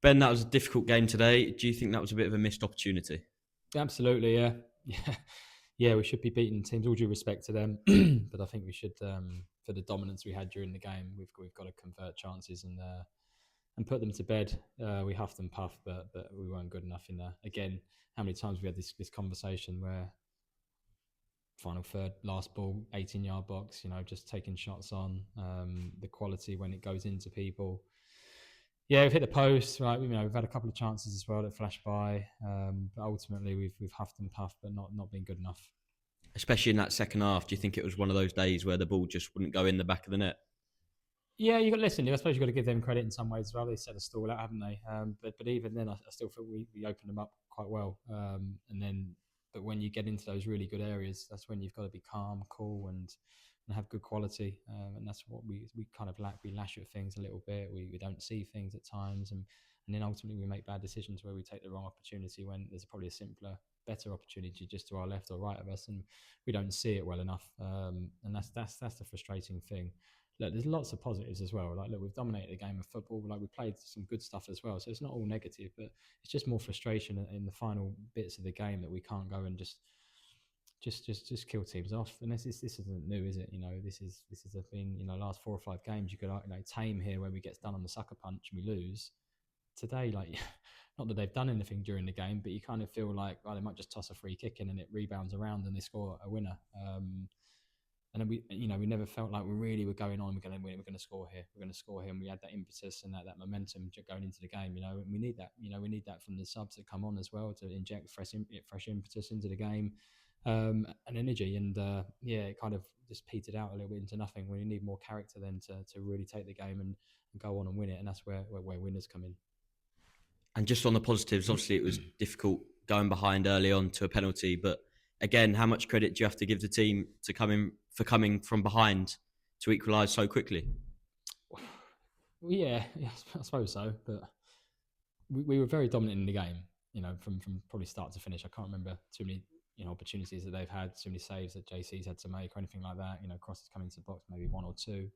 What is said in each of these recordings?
Ben, that was a difficult game today. Do you think that was a bit of a missed opportunity? Absolutely, yeah, yeah, yeah. We should be beating teams. All due respect to them, but I think we should, for the dominance we had during the game, we've got to convert chances and put them to bed. We huffed and puffed, but we weren't good enough in there. Again, how many times we had this conversation where final third, last ball, 18-yard box, just taking shots on, the quality when it goes into people. Yeah, we've hit the post, right? We've had a couple of chances as well that flashed by, but ultimately we've huffed and puffed, but not been good enough. Especially in that second half, do you think it was one of those days where the ball just wouldn't go in the back of the net? Yeah, you got listen. I suppose you've got to give them credit in some ways as well. They set the stall out, haven't they? But even then, I still feel we opened them up quite well. But when you get into those really good areas, that's when you've got to be calm, cool, and have good quality. And that's what we kind of lack. We lash at things a little bit. We don't see things at times, and then ultimately we make bad decisions where we take the wrong opportunity when there's probably a simpler, better opportunity just to our left or right of us, and we don't see it well enough. And that's the frustrating thing. Look, there's lots of positives as well. Like, look, we've dominated the game of football. Like, we played some good stuff as well. So it's not all negative, but it's just more frustration in the final bits of the game that we can't go and just kill teams off. And this isn't new, is it? This is a thing. Last 4 or 5 games, you could tame here where we get done on the sucker punch and we lose. Today, like, not that they've done anything during the game, but you kind of feel like, well, they might just toss a free kick in and it rebounds around and they score a winner. And then we never felt like we really were going on. We're going to win. We're going to score here. We're going to score here. And we had that impetus and that momentum going into the game. And we need that. We need that from the subs that come on as well to inject fresh impetus into the game, and energy. And it kind of just petered out a little bit into nothing. We need more character then to really take the game and go on and win it. And that's where winners come in. And just on the positives, obviously it was difficult going behind early on to a penalty, but again, how much credit do you have to give the team to coming from behind to equalise so quickly? Well, yeah, I suppose so. But we were very dominant in the game. From probably start to finish. I can't remember too many opportunities that they've had, too many saves that JC's had to make or anything like that. Crosses coming into the box, maybe 1 or 2.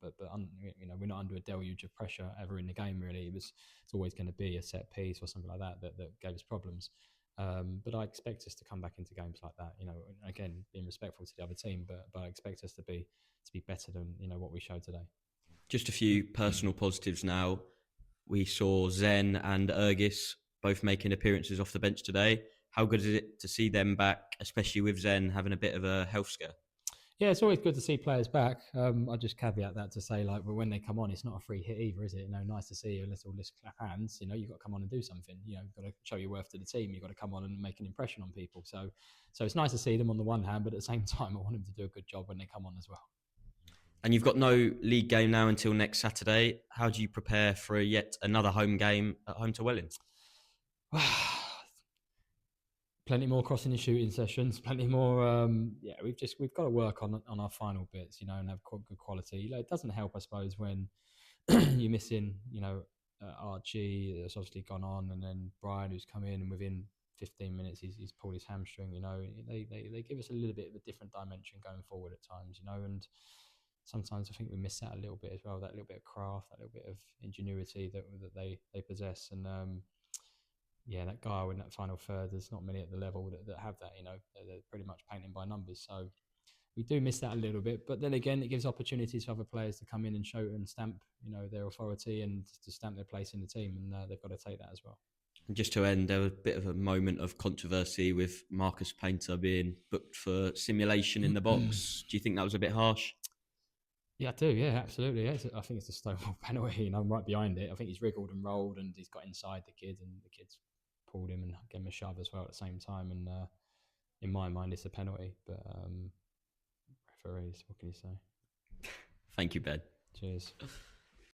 We're not under a deluge of pressure ever in the game. Really, it's always going to be a set piece or something like that gave us problems. But I expect us to come back into games like that. Again, being respectful to the other team, but I expect us to be better than what we showed today. Just a few personal positives now. We saw Zen and Urgis both making appearances off the bench today. How good is it to see them back, especially with Zen having a bit of a health scare? Yeah, it's always good to see players back. I just caveat that to say, like, when they come on, it's not a free hit either, is it? Nice to see you. Let's clap hands. You've got to come on and do something. You've got to show your worth to the team. You've got to come on and make an impression on people. So it's nice to see them on the one hand, but at the same time, I want them to do a good job when they come on as well. And you've got no league game now until next Saturday. How do you prepare for yet another home game at home to Welling? Plenty more crossing and shooting sessions. Plenty more. We've got to work on our final bits, and have good quality. It doesn't help, I suppose, when you're missing, Archie that's obviously gone on, and then Brian who's come in, and within 15 minutes he's pulled his hamstring. They give us a little bit of a different dimension going forward at times, and sometimes I think we miss that a little bit as well. That little bit of craft, that little bit of ingenuity that they possess, and that guy in that final third, there's not many at the level that have that. They're pretty much painting by numbers, so we do miss that a little bit. But then again, it gives opportunities for other players to come in and show and stamp, their authority and to stamp their place in the team, and they've got to take that as well. And just to end, there was a bit of a moment of controversy with Marcus Painter being booked for simulation in the box. Do you think that was a bit harsh? Yeah, I do. Yeah, absolutely. Yeah, I think it's a Stotfold penalty, and I'm right behind it. I think he's wriggled and rolled, and he's got inside the kid, and the kid's pulled him and gave him a shove as well at the same time. And in my mind, it's a penalty. But referees, what can you say? Thank you, Ben. Cheers.